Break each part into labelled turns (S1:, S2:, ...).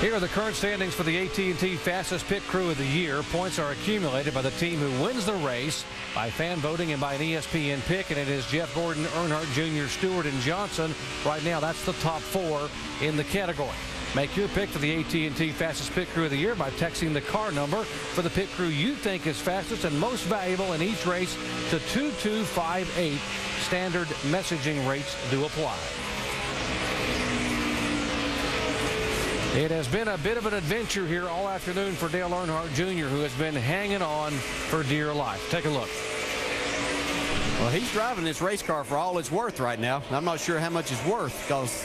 S1: Here are the current standings for the AT&T Fastest Pit Crew of the Year. Points are accumulated by the team who wins the race by fan voting and by an ESPN pick, and it is Jeff Gordon, Earnhardt Jr., Stewart, and Johnson. Right now, that's the top 4 in the category. Make your pick for the AT&T Fastest Pit Crew of the Year by texting the car number for the pit crew you think is fastest and most valuable in each race to 2258. Standard messaging rates do apply. It has been a bit of an adventure here all afternoon for Dale Earnhardt Jr., who has been hanging on for dear life. Take a look.
S2: Well, he's driving this race car for all it's worth right now. I'm not sure how much it's worth because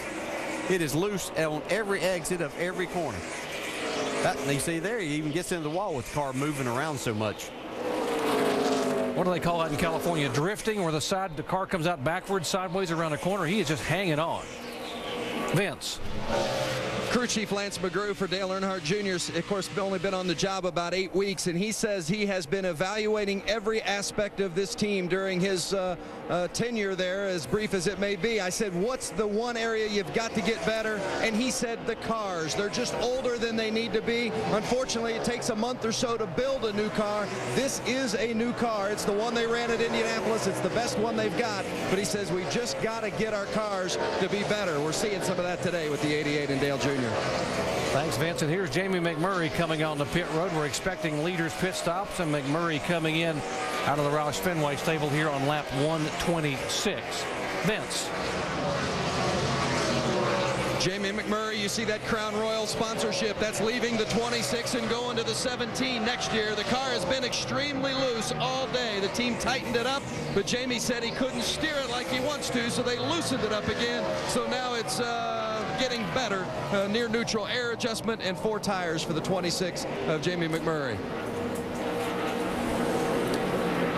S2: it is loose on every exit of every corner. You see there, he even gets into the wall with the car moving around so much.
S1: What do they call that in California? Drifting, where the car comes out backwards, sideways around a corner. He is just hanging on. Vince.
S3: Crew Chief Lance McGrew for Dale Earnhardt Jr. Of course, only been on the job about 8 weeks, and he says he has been evaluating every aspect of this team during his tenure there, as brief as it may be. I said, what's the one area you've got to get better? And he said the cars. They're just older than they need to be. Unfortunately, it takes a month or so to build a new car. This is a new car. It's the one they ran at Indianapolis. It's the best one they've got. But he says we just got to get our cars to be better. We're seeing some of that today with the 88 and Dale Jr.
S1: Thanks, Vincent. Here's Jamie McMurray coming on the pit road. We're expecting leaders pit stops, and McMurray coming in out of the Roush Fenway stable here on lap 126. Vince.
S3: Jamie McMurray, you see that Crown Royal sponsorship. That's leaving the 26 and going to the 17 next year. The car has been extremely loose all day. The team tightened it up, but Jamie said he couldn't steer it like he wants to, so they loosened it up again. So now it's getting better. Near neutral air adjustment and 4 tires for the 26 of Jamie McMurray.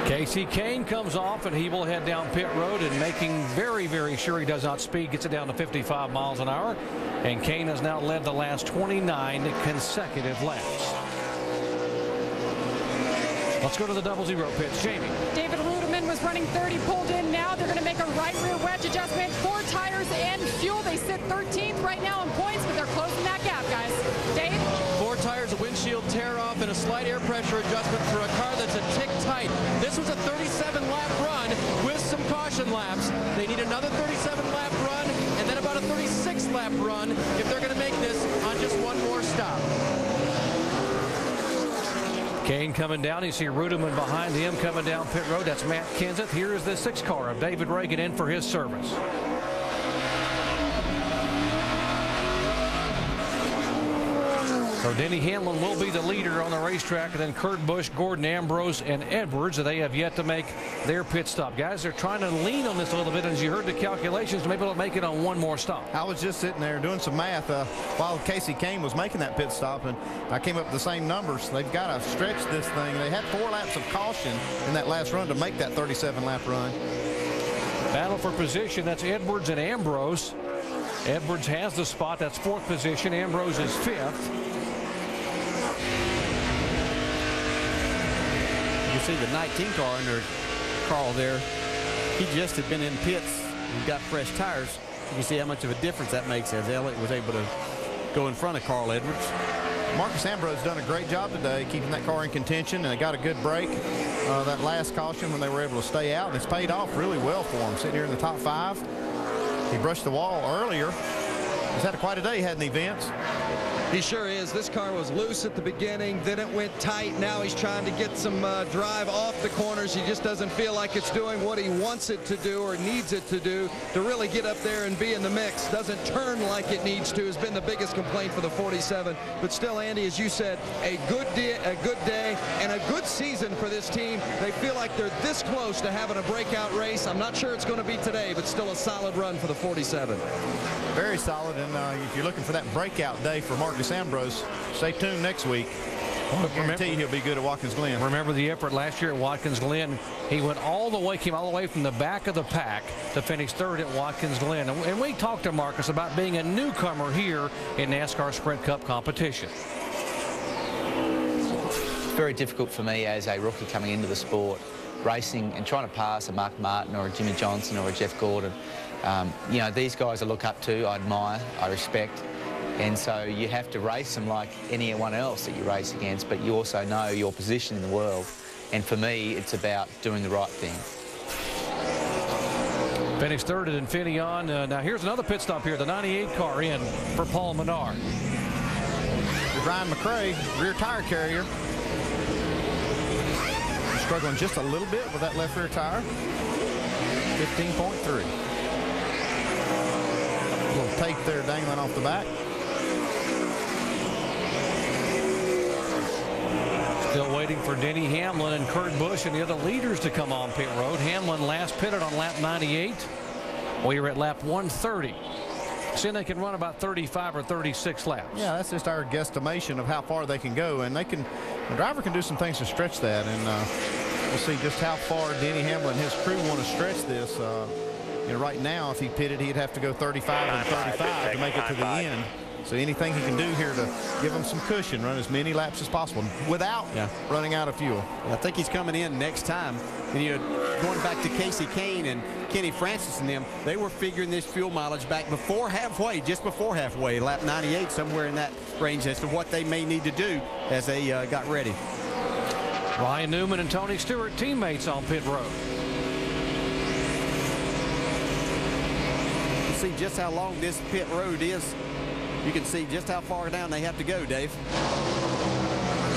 S1: Casey Kane comes off, and he will head down pit road, and making very, very sure he does not speed, gets it down to 55 miles an hour. And Kane has now led the last 29 consecutive laps. Let's go to the 00 pits. Jamie.
S4: David Ruderman was running 30, pulled in now. They're going to make a right rear wedge adjustment. 4 tires and fuel. They sit 13th right now in points, but they're closing that gap, guys. Dave?
S5: 4 tires, a windshield tear off, and a slight air pressure adjustment for a car that's a tick tight. This was a 37-lap run with some caution laps. They need another 37-lap run and then about a 36-lap run if they're going to make this on just one more stop.
S1: Kane coming down. You see Ruderman behind him coming down pit road. That's Matt Kenseth. Here is the 6 car of David Reagan in for his service. So Denny Hamlin will be the leader on the racetrack, and then Kurt Busch, Gordon Ambrose, and Edwards. They have yet to make their pit stop. Guys, they're trying to lean on this a little bit, and as you heard the calculations, maybe they'll make it on one more stop.
S6: I was just sitting there doing some math while Casey Kane was making that pit stop, and I came up with the same numbers. They've got to stretch this thing. They had 4 laps of caution in that last run to make that 37-lap run.
S1: Battle for position. That's Edwards and Ambrose. Edwards has the spot. That's 4th position. Ambrose is 5th.
S2: You see the 19 car under Carl there. He just had been in pits and got fresh tires. You can see how much of a difference that makes as Elliott was able to go in front of Carl Edwards.
S6: Marcus Ambrose done a great job today keeping that car in contention, and they got a good break. That last caution when they were able to stay out, and it's paid off really well for him. Sitting here in the top 5. He brushed the wall earlier. He's had quite a day, hadn't he, Vince?
S3: He sure is. This car was loose at the beginning, then it went tight. Now he's trying to get some drive off the corners. He just doesn't feel like it's doing what he wants it to do or needs it to do to really get up there and be in the mix. Doesn't turn like it needs to has been the biggest complaint for the 47. But still, Andy, as you said, a good day and a good season for this team. They feel like they're this close to having a breakout race. I'm not sure it's going to be today, but still a solid run for the 47.
S6: Very solid, and if you're looking for that breakout day for Marcus Ambrose, stay tuned next week. I guarantee he'll be good at Watkins Glen.
S1: Remember the effort last year at Watkins Glen. He went came all the way from the back of the pack to finish 3rd at Watkins Glen. And we talked to Marcus about being a newcomer here in NASCAR Sprint Cup competition.
S7: Very difficult for me as a rookie coming into the sport, racing and trying to pass a Mark Martin or a Jimmy Johnson or a Jeff Gordon. You know, these guys I look up to, I admire, I respect. And so you have to race them like anyone else that you race against, but you also know your position in the world. And for me, it's about doing the right thing.
S1: Finished third at Infineon. Now here's another pit stop here. The 98 car in for Paul Menard.
S6: Ryan McRae, rear tire carrier. Struggling just a little bit with that left rear tire. 15.3. A little tape there dangling off the back.
S1: Still waiting for Denny Hamlin and Kurt Busch and the other leaders to come on pit road. Hamlin last pitted on lap 98. We are at lap 130. Saying they can run about 35 or 36 laps.
S6: Yeah, that's just our guesstimation of how far they can go, and the driver can do some things to stretch that, and we'll see just how far Denny Hamlin and his crew want to stretch this. Right now, if he pitted, he'd have to go 35 and 35 to make it to the end. So anything he can do here to give him some cushion, run as many laps as possible without running out of fuel.
S2: I think he's coming in next time. And going back to Casey Kane and Kenny Francis and them, they were figuring this fuel mileage back before halfway, just before halfway, lap 98, somewhere in that range as to what they may need to do as they got ready.
S1: Ryan Newman and Tony Stewart, teammates on pit road.
S2: You see just how long this pit road is. You can see just how far down they have to go, Dave.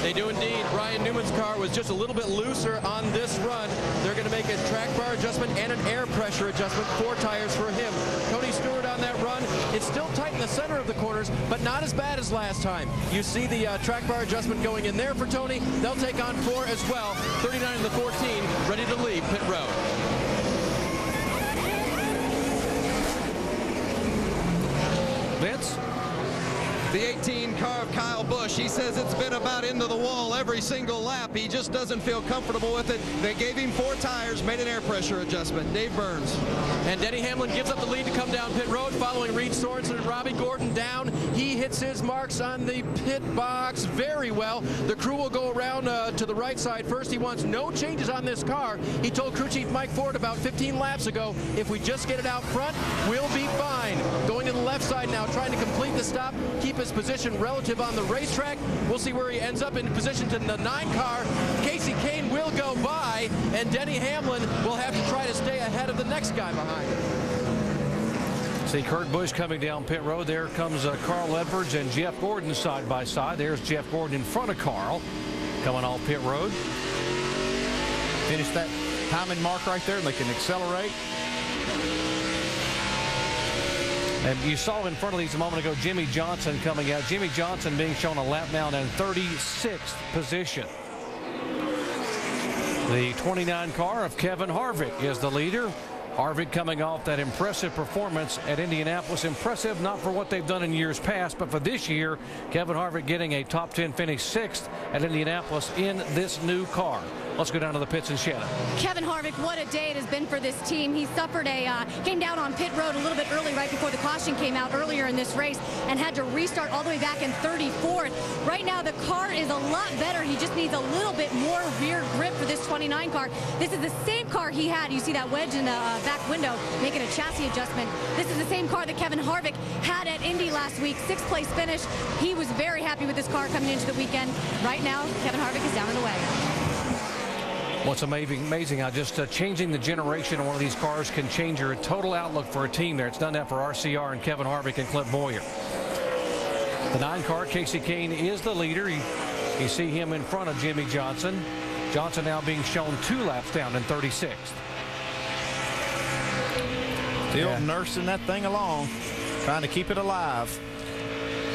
S5: They do indeed. Ryan Newman's car was just a little bit looser on this run. They're going to make a track bar adjustment and an air pressure adjustment, 4 tires for him. Tony Stewart on that run. It's still tight in the center of the corners, but not as bad as last time. You see the track bar adjustment going in there for Tony. They'll take on 4 as well. 39 to the 14, ready to leave pit road.
S1: Vince?
S3: The 18 car of Kyle Busch, he says it's been about into the wall every single lap. He just doesn't feel comfortable with it. They gave him 4 tires, made an air pressure adjustment. Dave Burns.
S5: And Denny Hamlin gives up the lead to come down pit road, following Reed Sorensen and Robbie Gordon down. He hits his marks on the pit box very well. The crew will go around to the right side first. He wants no changes on this car. He told crew chief Mike Ford about 15 laps ago, if we just get it out front, we'll be fine. Going to the left side now, trying to complete the stop, keep his position relative on the racetrack. We'll see where he ends up in position to the 9 car. Casey Kane will go by, and Denny Hamlin will have to try to stay ahead of the next guy behind him.
S1: See Kurt Busch coming down pit road. There comes Carl Edwards and Jeff Gordon side by side. There's Jeff Gordon in front of Carl coming off pit road.
S6: Finish that timing mark right there, and they can accelerate.
S1: And you saw in front of these a moment ago Jimmy Johnson coming out. Jimmy Johnson being shown a lap down in 36th position. The 29 car of Kevin Harvick is the leader. Harvick coming off that impressive performance at Indianapolis. Impressive not for what they've done in years past, but for this year, Kevin Harvick getting a top 10 finish 6th at Indianapolis in this new car. Let's go down to the pits and Shannon.
S8: Kevin Harvick, what a day it has been for this team. He suffered came down on pit road a little bit early right before the caution came out earlier in this race and had to restart all the way back in 34th. Right now the car is a lot better. He just needs a little bit more rear grip for this 29 car. This is the same car he had. You see that wedge in the back window making a chassis adjustment. This is the same car that Kevin Harvick had at Indy last week. 6th place finish. He was very happy with this car coming into the weekend. Right now Kevin Harvick is down in the wagon.
S1: What's amazing how just changing the generation of one of these cars can change your total outlook for a team there. It's done that for RCR and Kevin Harvick and Clint Boyer. The 9 car, Casey Kane, is the leader. You see him in front of Jimmy Johnson. Johnson now being shown 2 laps down in 36th.
S6: Still nursing that thing along, trying to keep it alive.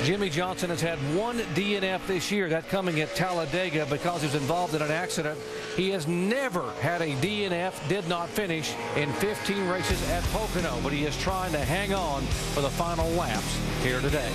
S1: Jimmy Johnson has had 1 DNF this year, that coming at Talladega because he was involved in an accident. He has never had a DNF, did not finish in 15 races at Pocono, but he is trying to hang on for the final laps here today.